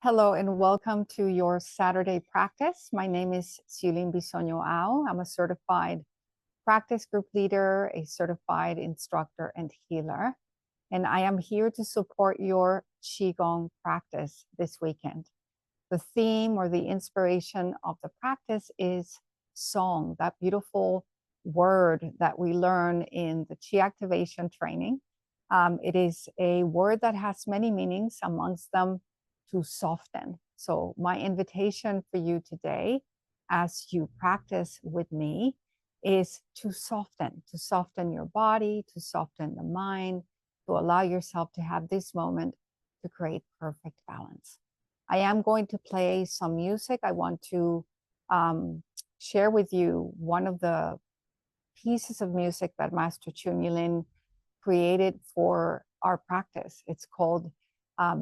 Hello and welcome to your Saturday practice. My name is Siu Ao. I'm a certified practice group leader, a certified instructor and healer. And I am here to support your Qigong practice this weekend. The theme or the inspiration of the practice is song, that beautiful word that we learn in the Qi activation training. It is a word that has many meanings, amongst them to soften. So my invitation for you today, as you practice with me, is to soften your body, to soften the mind, to allow yourself to have this moment to create perfect balance. I am going to play some music. I want to share with you one of the pieces of music that Master Chun-Yilin created for our practice. It's called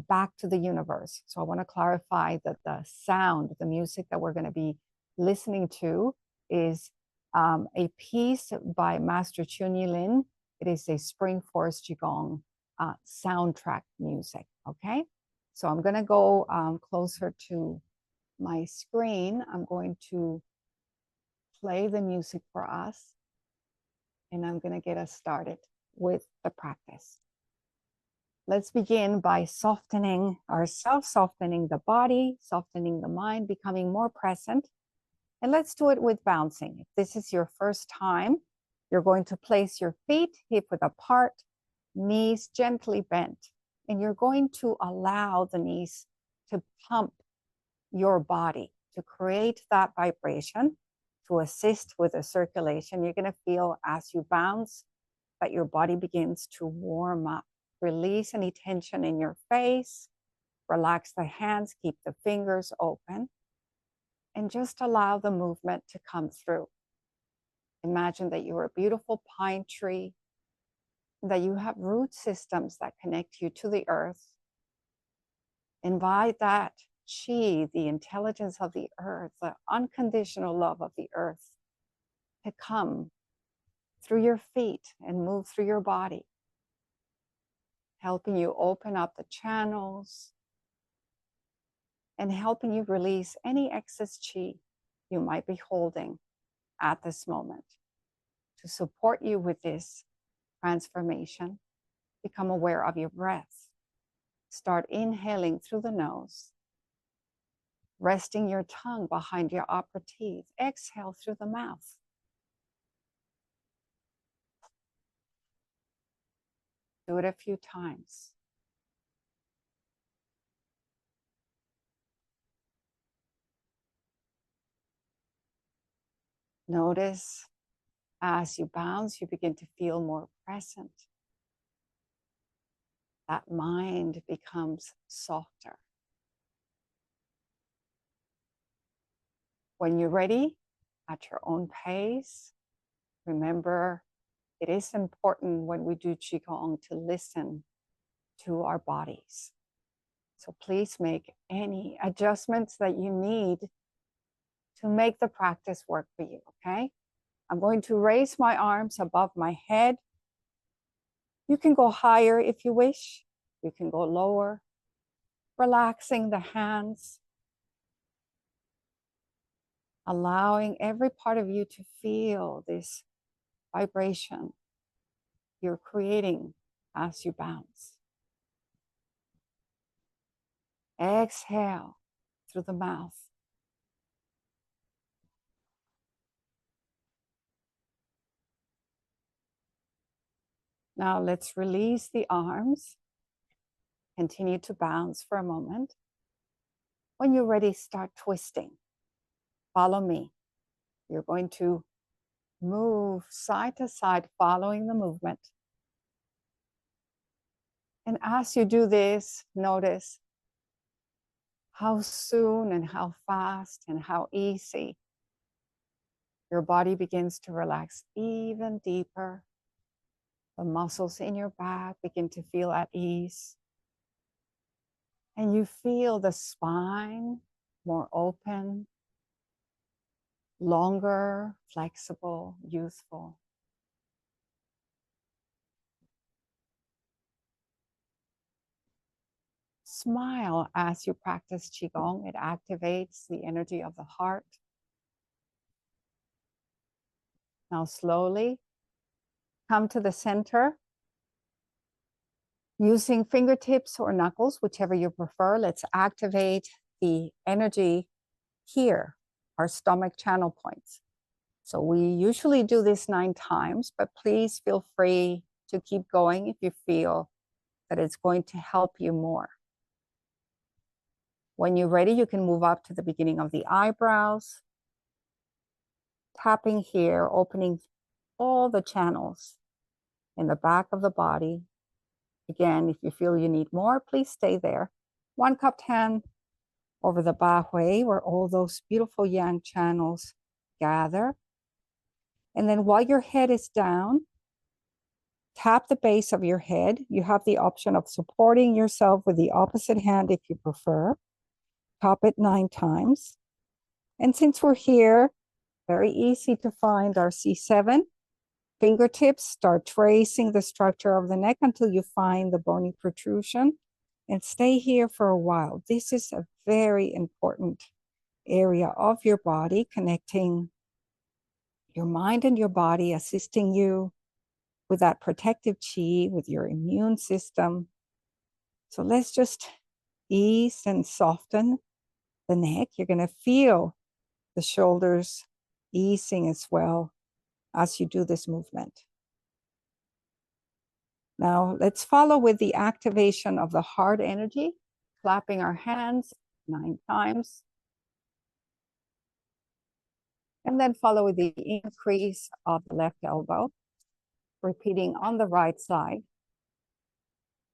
Back to the Universe. So I want to clarify that the sound, the music that we're going to be listening to is a piece by Master Chun-Yilin. It is a Spring Forest Qigong soundtrack music, okay? So I'm going to go closer to my screen. I'm going to play the music for us, and I'm going to get us started with the practice. Let's begin by softening ourselves, softening the body, softening the mind, becoming more present. And let's do it with bouncing. If this is your first time, you're going to place your feet hip width apart, knees gently bent, and you're going to allow the knees to pump your body to create that vibration to assist with the circulation. You're going to feel as you bounce that your body begins to warm up. Release any tension in your face. Relax the hands, keep the fingers open, and just allow the movement to come through. Imagine that you're a beautiful pine tree, that you have root systems that connect you to the earth. Invite that Qi, the intelligence of the earth, the unconditional love of the earth, to come through your feet and move through your body, helping you open up the channels and helping you release any excess Qi you might be holding at this moment. To support you with this transformation, become aware of your breath. Start inhaling through the nose, resting your tongue behind your upper teeth. Exhale through the mouth. Do it a few times. Notice as you bounce, you begin to feel more present. That mind becomes softer. When you're ready, at your own pace, remember, it is important when we do Qigong to listen to our bodies. So please make any adjustments that you need to make the practice work for you, okay? I'm going to raise my arms above my head. You can go higher if you wish. You can go lower, relaxing the hands, allowing every part of you to feel this vibration you're creating as you bounce. Exhale through the mouth. Now let's release the arms. Continue to bounce for a moment. When you're ready, start twisting. Follow me. You're going to move side to side, following the movement. And as you do this, notice how soon and how fast and how easy your body begins to relax even deeper. The muscles in your back begin to feel at ease. And you feel the spine more open, longer, flexible, youthful. Smile as you practice Qigong. It activates the energy of the heart. Now slowly come to the center. Using fingertips or knuckles, whichever you prefer, let's activate the energy here, our stomach channel points. So we usually do this 9 times, but please feel free to keep going if you feel that it's going to help you more. When you're ready, you can move up to the beginning of the eyebrows, tapping here, opening all the channels in the back of the body. Again, if you feel you need more, please stay there. One cupped hand over the Bahui, where all those beautiful yang channels gather. And then while your head is down, tap the base of your head. You have the option of supporting yourself with the opposite hand if you prefer. Tap it 9 times. And since we're here, very easy to find our C7. Fingertips, start tracing the structure of the neck until you find the bony protrusion and stay here for a while. This is a very important area of your body, connecting your mind and your body, assisting you with that protective chi, with your immune system. So let's just ease and soften the neck. You're going to feel the shoulders easing as well as you do this movement. Now let's follow with the activation of the heart energy, clapping our hands 9 times. And then follow with the increase of the left elbow, repeating on the right side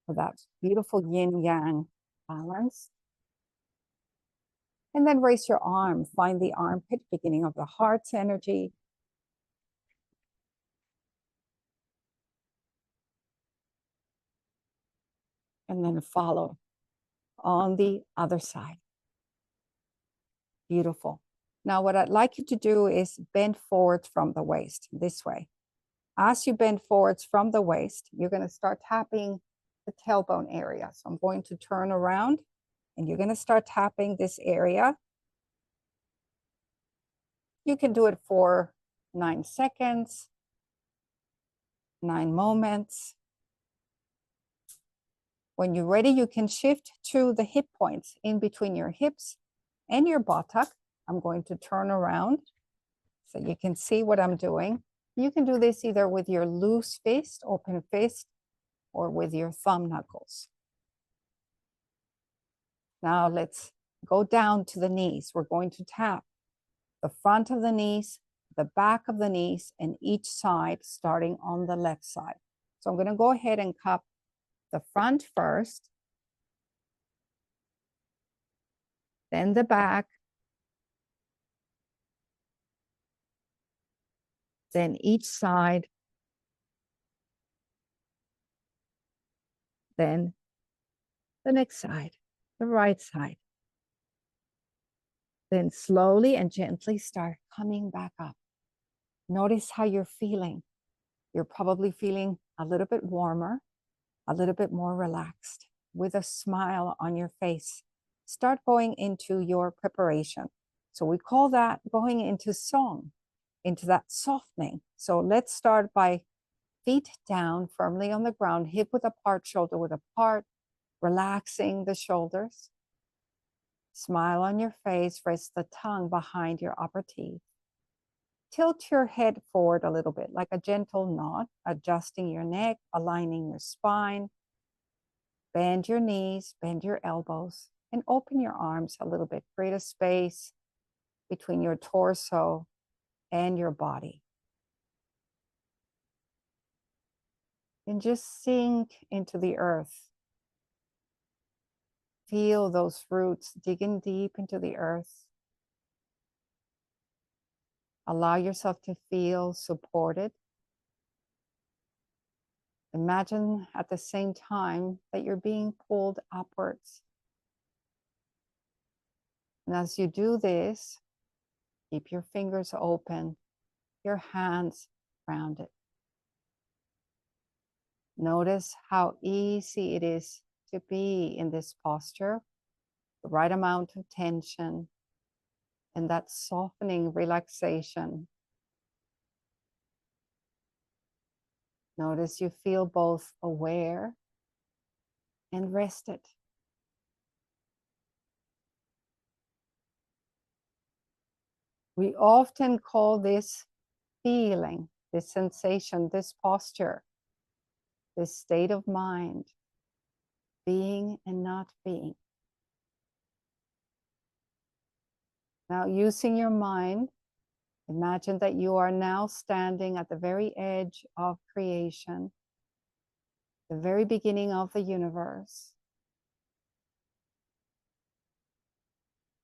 for that beautiful yin-yang balance. And then raise your arm, find the armpit, beginning of the heart's energy. And then follow on the other side. Beautiful. Now what I'd like you to do is bend forward from the waist, this way. As you bend forwards from the waist, you're going to start tapping the tailbone area. So I'm going to turn around and you're going to start tapping this area. You can do it for 9 seconds, 9 moments. When you're ready, you can shift to the hip points in between your hips and your buttock. I'm going to turn around so you can see what I'm doing. You can do this either with your loose fist, open fist, or with your thumb knuckles. Now let's go down to the knees. We're going to tap the front of the knees, the back of the knees, and each side starting on the left side. So I'm going to go ahead and cup the front first, then the back, then each side, then the next side, the right side. Then slowly and gently start coming back up. Notice how you're feeling. You're probably feeling a little bit warmer, a little bit more relaxed, with a smile on your face. Start going into your preparation. So we call that going into song, into that softening. So let's start by feet down firmly on the ground, hip width apart, shoulder width apart, relaxing the shoulders. Smile on your face, rest the tongue behind your upper teeth. Tilt your head forward a little bit, like a gentle nod, adjusting your neck, aligning your spine. Bend your knees, bend your elbows, and open your arms a little bit. Create a space between your torso and your body. And just sink into the earth. Feel those roots digging deep into the earth. Allow yourself to feel supported. Imagine at the same time that you're being pulled upwards. And as you do this, keep your fingers open, your hands grounded. Notice how easy it is to be in this posture, the right amount of tension, and that softening relaxation. Notice you feel both aware and rested. We often call this feeling, this sensation, this posture, this state of mind, being and not being. Now, using your mind, imagine that you are now standing at the very edge of creation, the very beginning of the universe.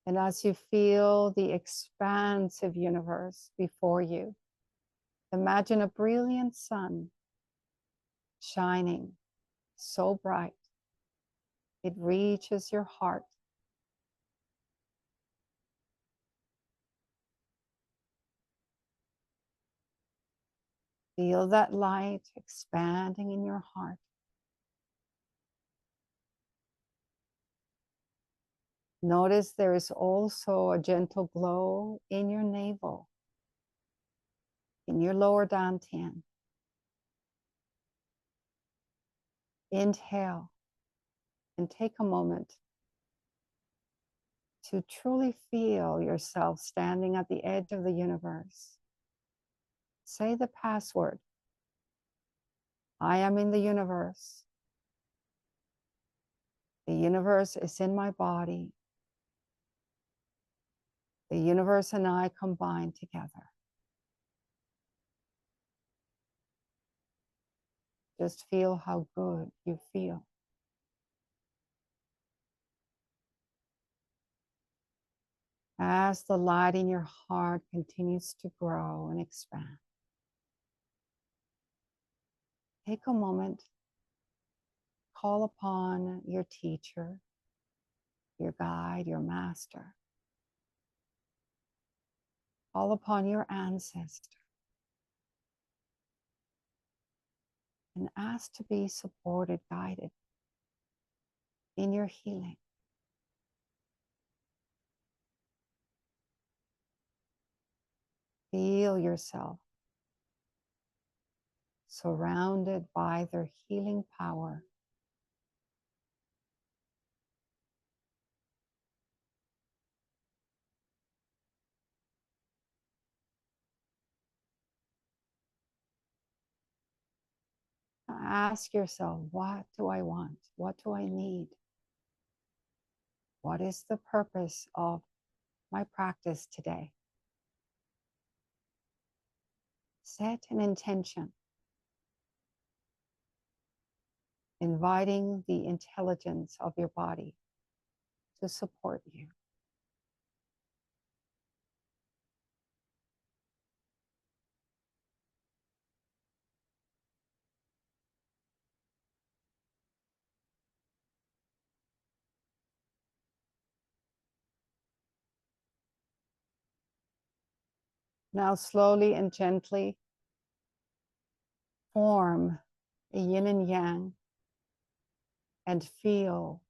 And as you feel the expansive universe before you, imagine a brilliant sun shining so bright it reaches your heart. Feel that light expanding in your heart. Notice there is also a gentle glow in your navel, in your lower dantian. Inhale and take a moment to truly feel yourself standing at the edge of the universe. Say the password. I am in the universe. The universe is in my body. The universe and I combine together. Just feel how good you feel. As the light in your heart continues to grow and expand, take a moment, call upon your teacher, your guide, your master. Call upon your ancestor and ask to be supported, guided in your healing. Feel yourself surrounded by their healing power. Now ask yourself, what do I want? What do I need? What is the purpose of my practice today? Set an intention, inviting the intelligence of your body to support you. Now slowly and gently form a yin and yang and feel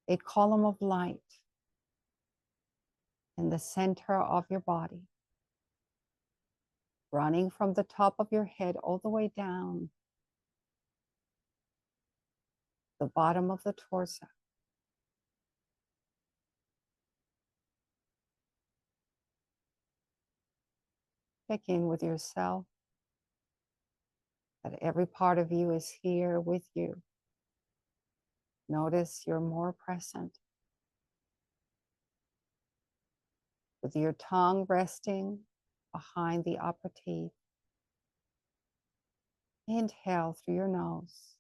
a column of light in the center of your body, running from the top of your head all the way down the bottom of the torso. Check in with yourself, that every part of you is here with you. Notice you're more present, with your tongue resting behind the upper teeth. Inhale through your nose.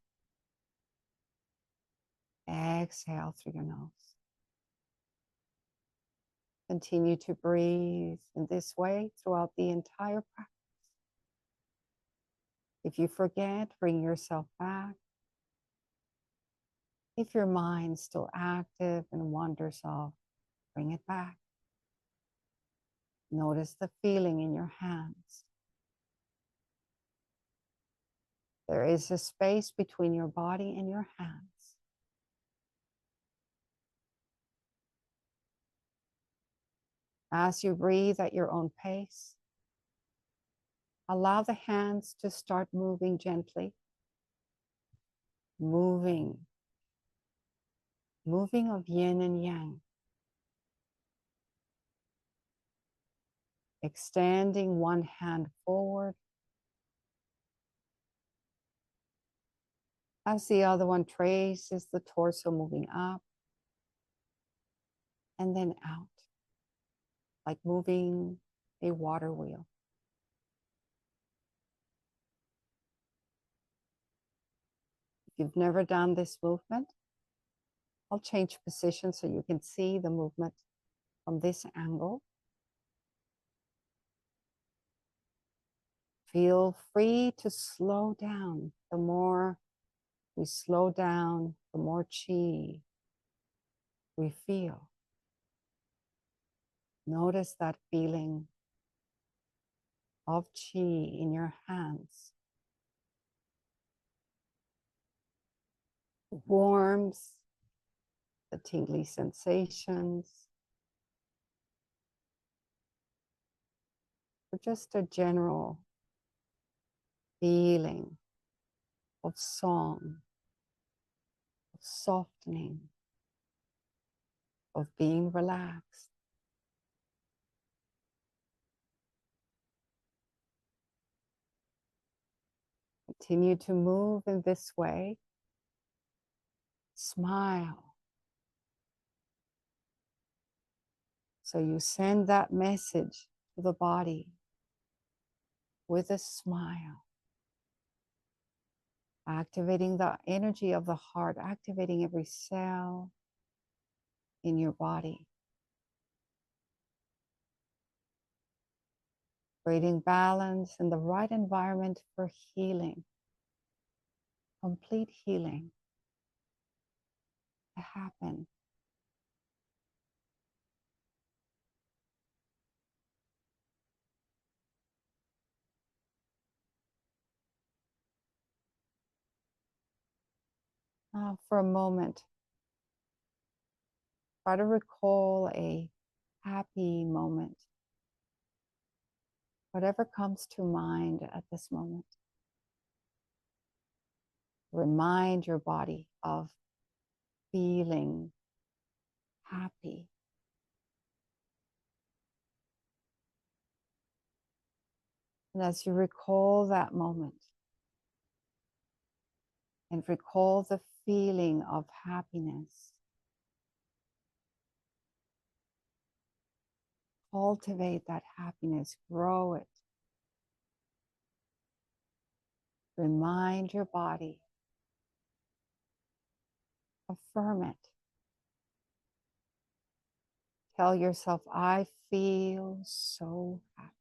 Exhale through your nose. Continue to breathe in this way throughout the entire practice. If you forget, bring yourself back. If your mind's still active and wanders off, bring it back. Notice the feeling in your hands. There is a space between your body and your hands. As you breathe at your own pace, allow the hands to start moving gently, moving of yin and yang, extending one hand forward as the other one traces the torso, moving up and then out, like moving a water wheel. If you've never done this movement, I'll change position so you can see the movement from this angle. Feel free to slow down. The more we slow down, the more chi we feel. Notice that feeling of chi in your hands. The warmth, the tingly sensations, or just a general feeling of song, of softening, of being relaxed. Continue to move in this way. Smile. So you send that message to the body with a smile, activating the energy of the heart, activating every cell in your body, creating balance and the right environment for healing, complete healing to happen. Now, for a moment, try to recall a happy moment, whatever comes to mind at this moment. Remind your body of feeling happy. And as you recall that moment and recall the feeling of happiness, cultivate that happiness, grow it. Remind your body, affirm it. Tell yourself, I feel so happy.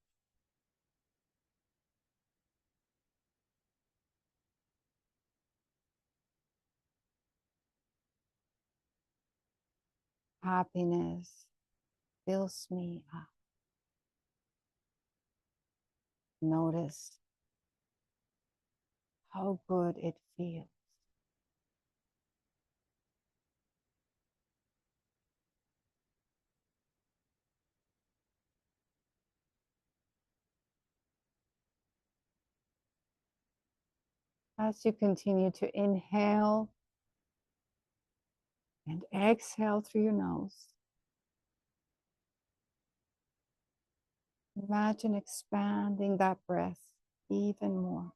Happiness fills me up. Notice how good it feels. As you continue to inhale and exhale through your nose, imagine expanding that breath even more.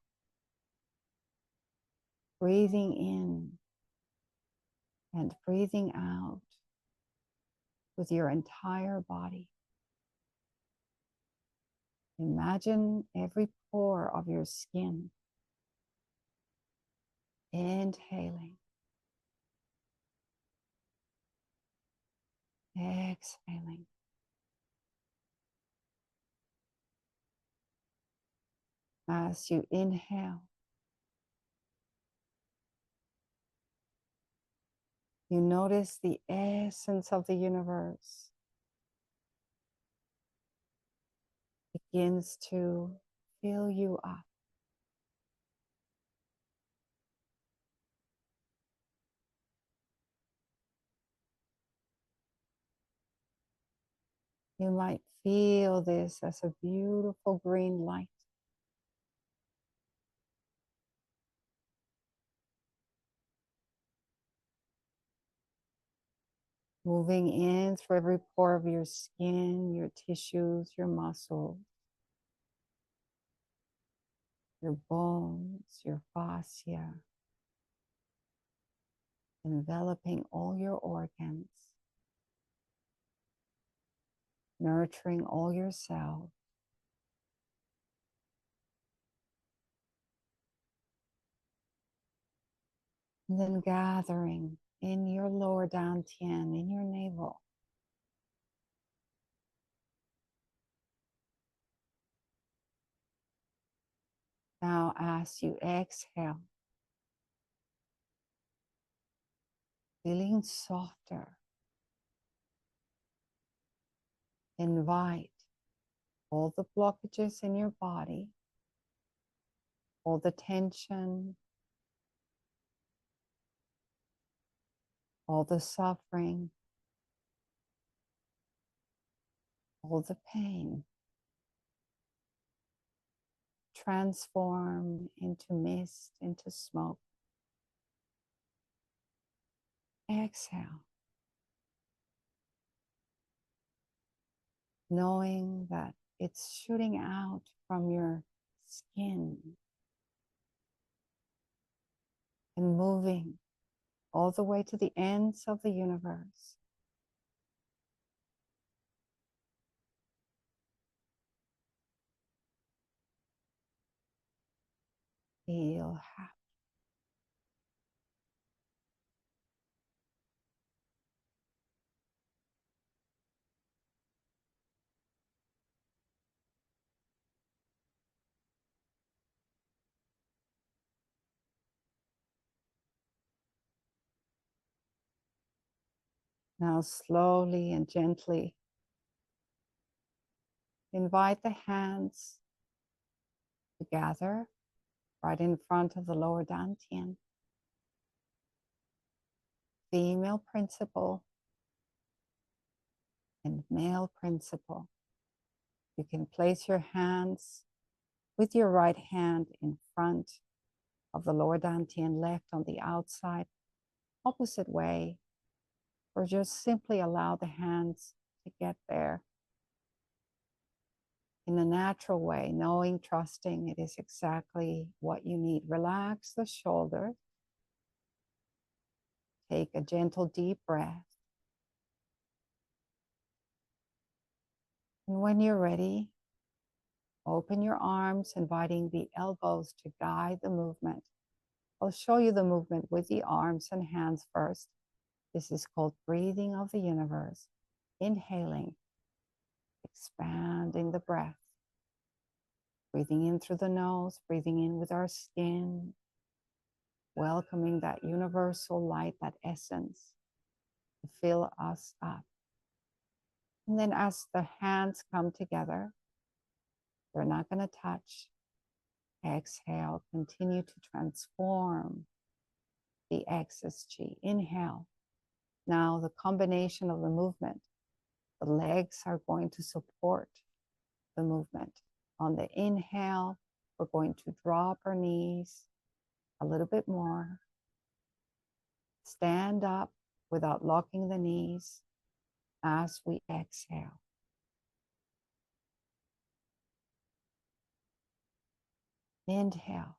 Breathing in and breathing out with your entire body. Imagine every pore of your skin. Inhaling. Exhaling. As you inhale, you notice the essence of the universe begins to fill you up. You might feel this as a beautiful green light. Moving in through every pore of your skin, your tissues, your muscles, your bones, your fascia, enveloping all your organs, nurturing all your cells. And then gathering in your lower dantian, in your navel. Now, as you exhale, feeling softer, invite all the blockages in your body, all the tension, all the suffering, all the pain, transform into mist, into smoke. Exhale, knowing that it's shooting out from your skin and moving all the way to the ends of the universe. Feel happy. Now slowly and gently invite the hands to gather right in front of the lower dantian. Female principle and male principle. You can place your hands with your right hand in front of the lower dantian, left on the outside, opposite way, or just simply allow the hands to get there in a natural way, knowing, trusting it is exactly what you need. Relax the shoulders. Take a gentle, deep breath. And when you're ready, open your arms, inviting the elbows to guide the movement. I'll show you the movement with the arms and hands first. This is called breathing of the universe. Inhaling, expanding the breath. Breathing in through the nose, breathing in with our skin, welcoming that universal light, that essence to fill us up. And then as the hands come together, they're not going to touch. Exhale, continue to transform the excess chi. Inhale. Now the combination of the movement, the legs are going to support the movement. On the inhale, we're going to drop our knees a little bit more. Stand up without locking the knees as we exhale. Inhale.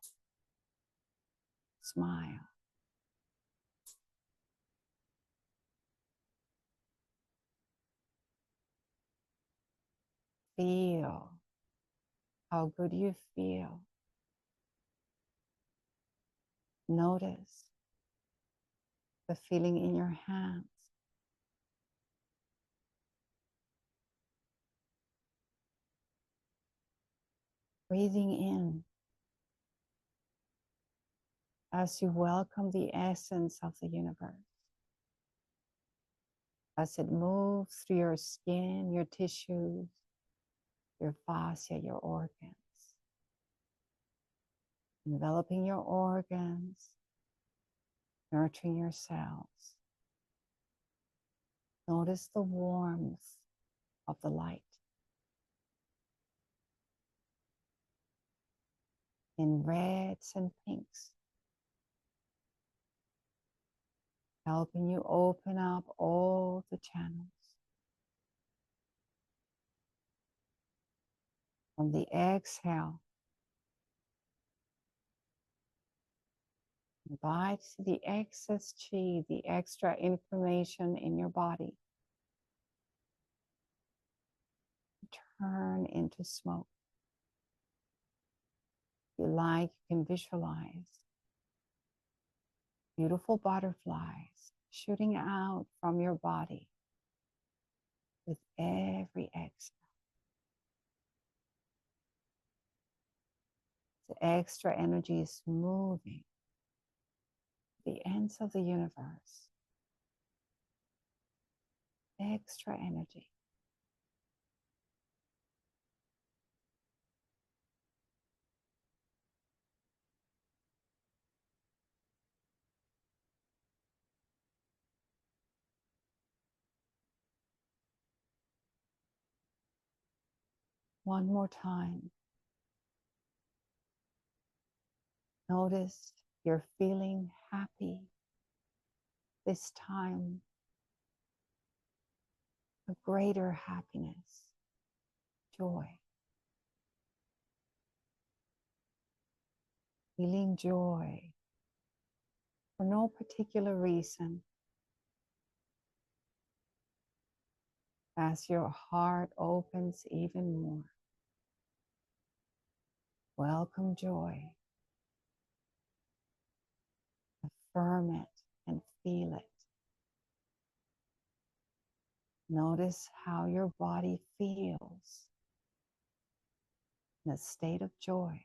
Smile. Feel how good you feel. Notice the feeling in your hands. Breathing in as you welcome the essence of the universe. As it moves through your skin, your tissues, your fascia, your organs. Enveloping your organs, nurturing your cells. Notice the warmth of the light in reds and pinks, helping you open up all the channels. On the exhale, invite the excess chi, the extra inflammation in your body, to turn into smoke. If you like, you can visualize beautiful butterflies shooting out from your body with every exhale. The extra energy is moving the ends of the universe. Extra energy. One more time. Notice you're feeling happy this time. A greater happiness, joy. Feeling joy for no particular reason. As your heart opens even more. Welcome joy. Affirm it and feel it. Notice how your body feels in a state of joy.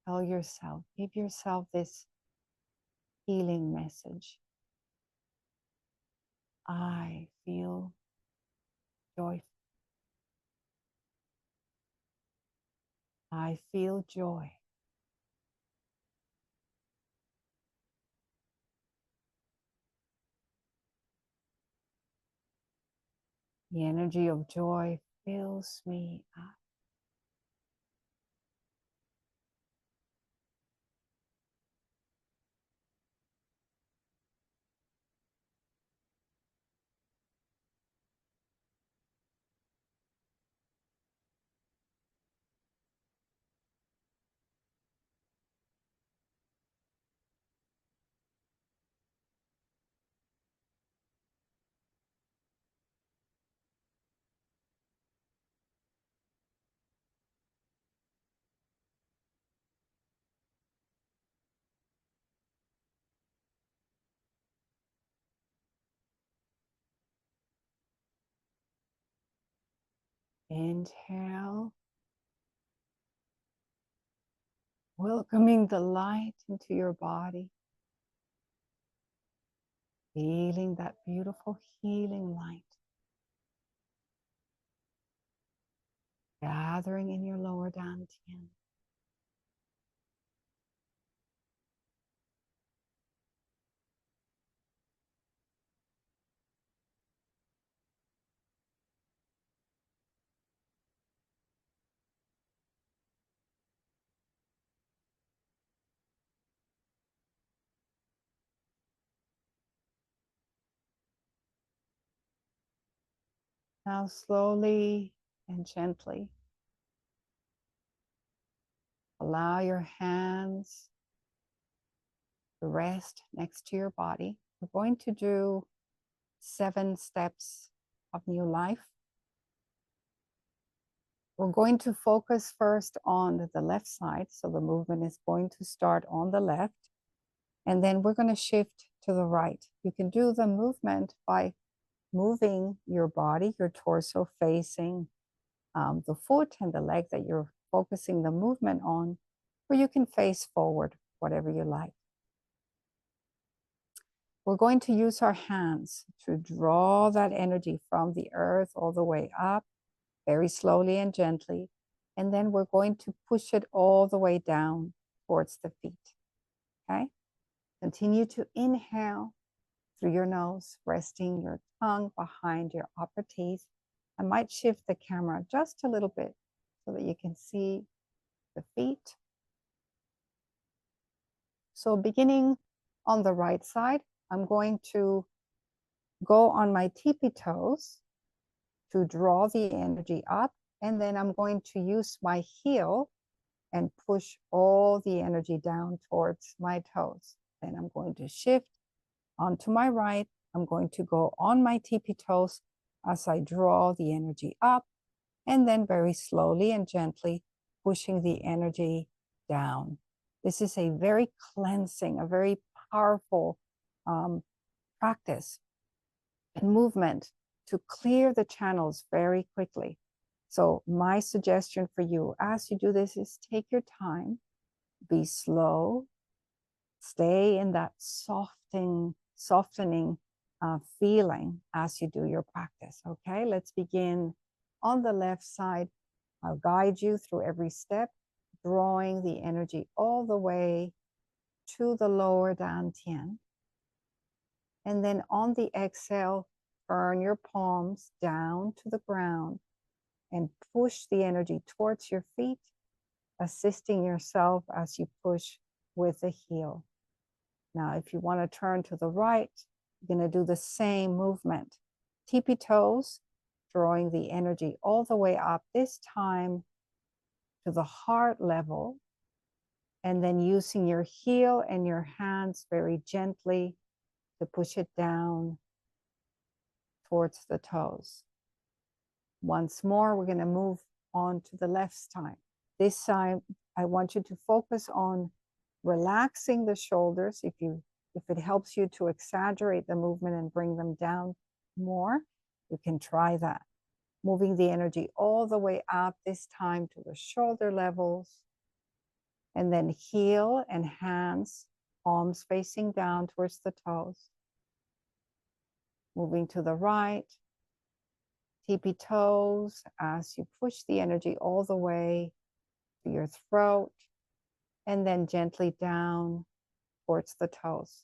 Tell yourself, give yourself this healing message. I feel joyful. I feel joy. The energy of joy fills me up. Inhale, welcoming the light into your body, feeling that beautiful healing light gathering in your lower dantian. Now slowly and gently allow your hands to rest next to your body. We're going to do 7 steps of new life. We're going to focus first on the left side. So the movement is going to start on the left. And then we're going to shift to the right. You can do the movement by moving your body, your torso facing the foot and the leg that you're focusing the movement on, or you can face forward, whatever you like. We're going to use our hands to draw that energy from the earth all the way up, very slowly and gently. And then we're going to push it all the way down towards the feet. Okay? Continue to inhale through your nose, resting your tongue behind your upper teeth. I might shift the camera just a little bit so that you can see the feet. So beginning on the right side, I'm going to go on my tippy toes to draw the energy up, and then I'm going to use my heel and push all the energy down towards my toes. Then I'm going to shift onto my right. I'm going to go on my tippy toes as I draw the energy up, and then very slowly and gently pushing the energy down. This is a very cleansing, a very powerful practice and movement to clear the channels very quickly. So my suggestion for you as you do this is take your time, be slow, stay in that softening feeling as you do your practice. Okay, let's begin on the left side. I'll guide you through every step, drawing the energy all the way to the lower dantian. And then on the exhale, turn your palms down to the ground and push the energy towards your feet, assisting yourself as you push with the heel. Now, if you want to turn to the right, you're going to do the same movement. Tippy toes, drawing the energy all the way up, this time to the heart level, and then using your heel and your hands very gently to push it down towards the toes. Once more, we're going to move on to the left side. This time, I want you to focus on relaxing the shoulders. If it helps you to exaggerate the movement and bring them down more, you can try that. Moving the energy all the way up, this time to the shoulder levels, and then heel and hands, palms facing down towards the toes. Moving to the right, tippy toes as you push the energy all the way to your throat, and then gently down towards the toes.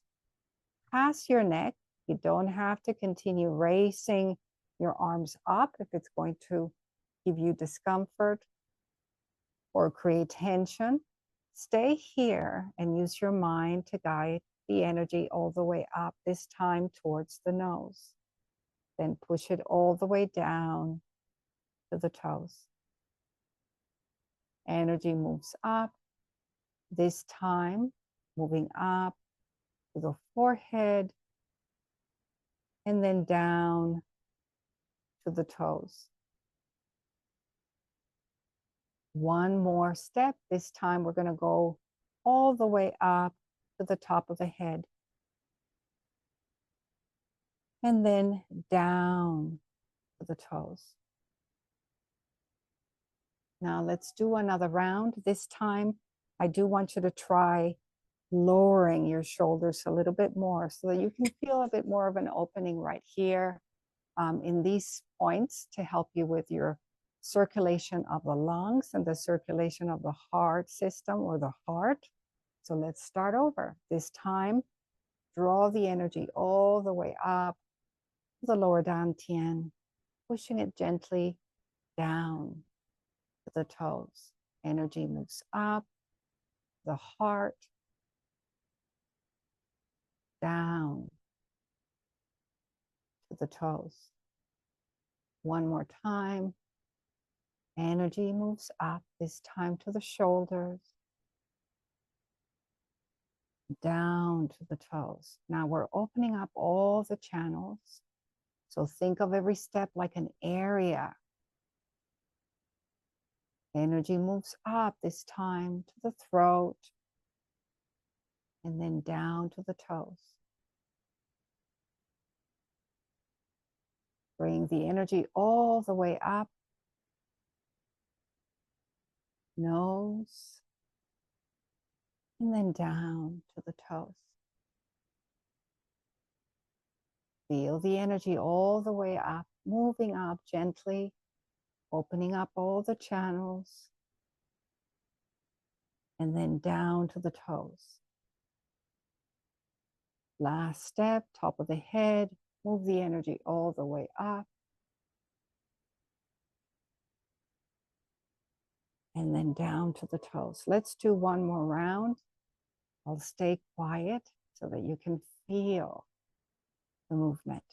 Past your neck, you don't have to continue raising your arms up if it's going to give you discomfort or create tension. Stay here and use your mind to guide the energy all the way up, this time towards the nose. Then push it all the way down to the toes. Energy moves up, this time moving up to the forehead and then down to the toes. One more step. This time we're going to go all the way up to the top of the head. And then down to the toes. Now let's do another round. This time I do want you to try lowering your shoulders a little bit more so that you can feel a bit more of an opening right here in these points to help you with your circulation of the lungs and the circulation of the heart system or the heart. So let's start over. This time, draw the energy all the way up to the lower dantian, pushing it gently down to the toes. Energy moves up, the heart, down to the toes. One more time. Energy moves up, this time to the shoulders, down to the toes. Now we're opening up all the channels. So think of every step like an area. Energy moves up, this time to the throat, and then down to the toes. Bring the energy all the way up. Nose, and then down to the toes. Feel the energy all the way up, moving up gently, opening up all the channels, and then down to the toes. Last step, top of the head. Move the energy all the way up. And then down to the toes. Let's do one more round. I'll stay quiet so that you can feel the movement.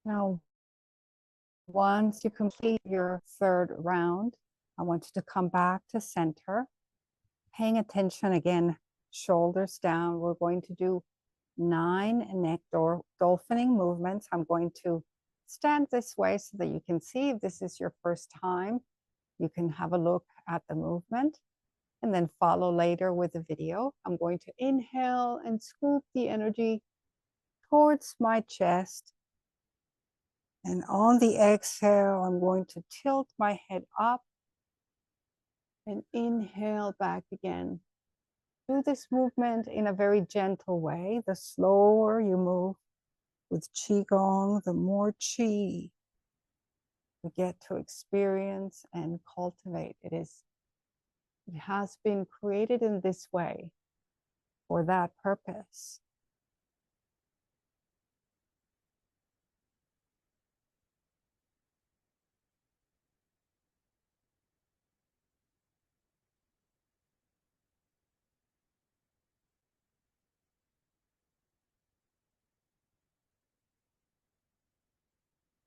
Now, once you complete your third round, I want you to come back to center, paying attention again, shoulders down. We're going to do 9 neck dolphining movements. I'm going to stand this way so that you can see. If this is your first time, you can have a look at the movement and then follow later with the video. I'm going to inhale and scoop the energy towards my chest. And on the exhale, I'm going to tilt my head up and inhale back again. Do this movement in a very gentle way. The slower you move with Qigong, the more Qi we get to experience and cultivate. It has been created in this way for that purpose.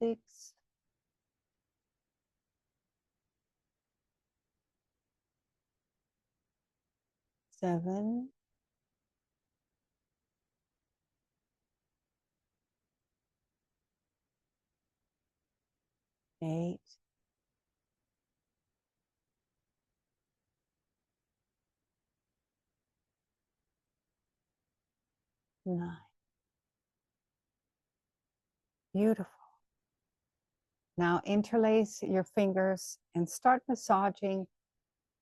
Six, 7, 8, 9. Beautiful. Now interlace your fingers and start massaging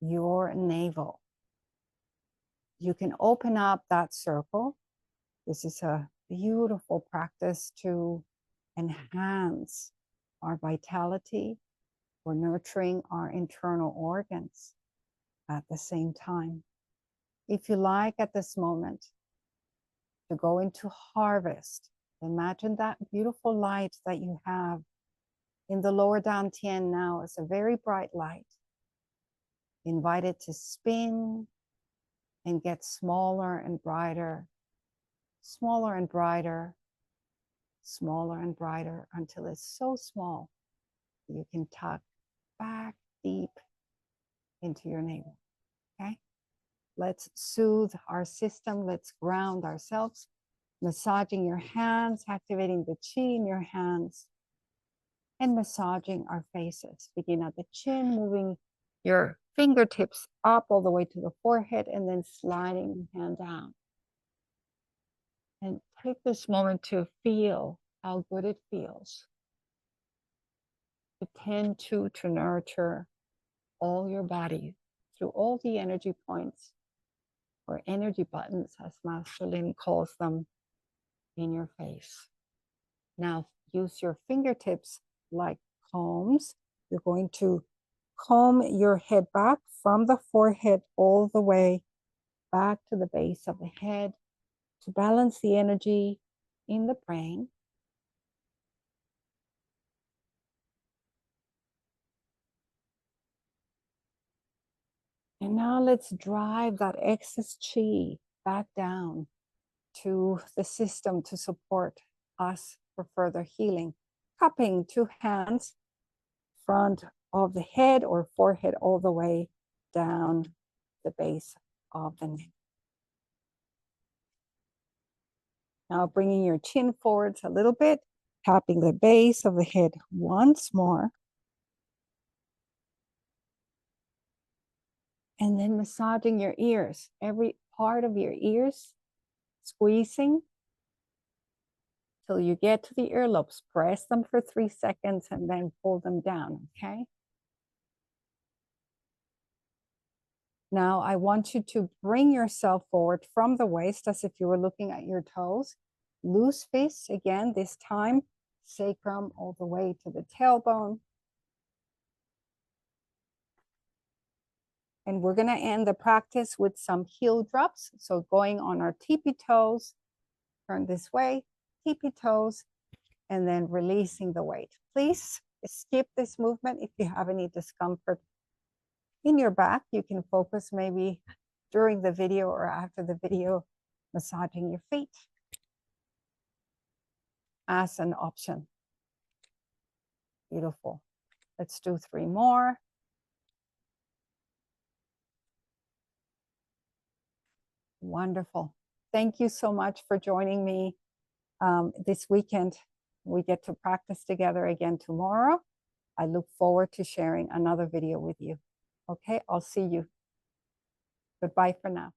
your navel. You can open up that circle. This is a beautiful practice to enhance our vitality. We're nurturing our internal organs at the same time. If you like at this moment to go into harvest, imagine that beautiful light that you have in the lower dantian now is a very bright light. Invite it to spin and get smaller and brighter, smaller and brighter, smaller and brighter until it's so small you can tuck back deep into your navel. Okay? Let's soothe our system. Let's ground ourselves. Massaging your hands, activating the qi in your hands, and massaging our faces. Begin at the chin, moving your fingertips up all the way to the forehead, and then sliding the hand down. And take this moment to feel how good it feels to tend to nurture all your body through all the energy points or energy buttons, as Master Lin calls them, in your face. Now use your fingertips like combs. You're going to comb your head back from the forehead all the way back to the base of the head to balance the energy in the brain. And now let's drive that excess chi back down to the system to support us for further healing. Cupping 2 hands, front of the head or forehead all the way down the base of the neck. Now bringing your chin forwards a little bit, tapping the base of the head once more. And then massaging your ears, every part of your ears, squeezing till you get to the earlobes. Press them for 3 seconds and then pull them down, okay? Now I want you to bring yourself forward from the waist as if you were looking at your toes. Loose fists again, this time sacrum all the way to the tailbone. And we're gonna end the practice with some heel drops. So going on our tippy toes, turn this way, tippy toes, and then releasing the weight. Please skip this movement if you have any discomfort in your back. You can focus maybe during the video or after the video, massaging your feet as an option. Beautiful. Let's do 3 more. Wonderful. Thank you so much for joining me this weekend. We get to practice together again tomorrow. I look forward to sharing another video with you. Okay, I'll see you. Goodbye for now.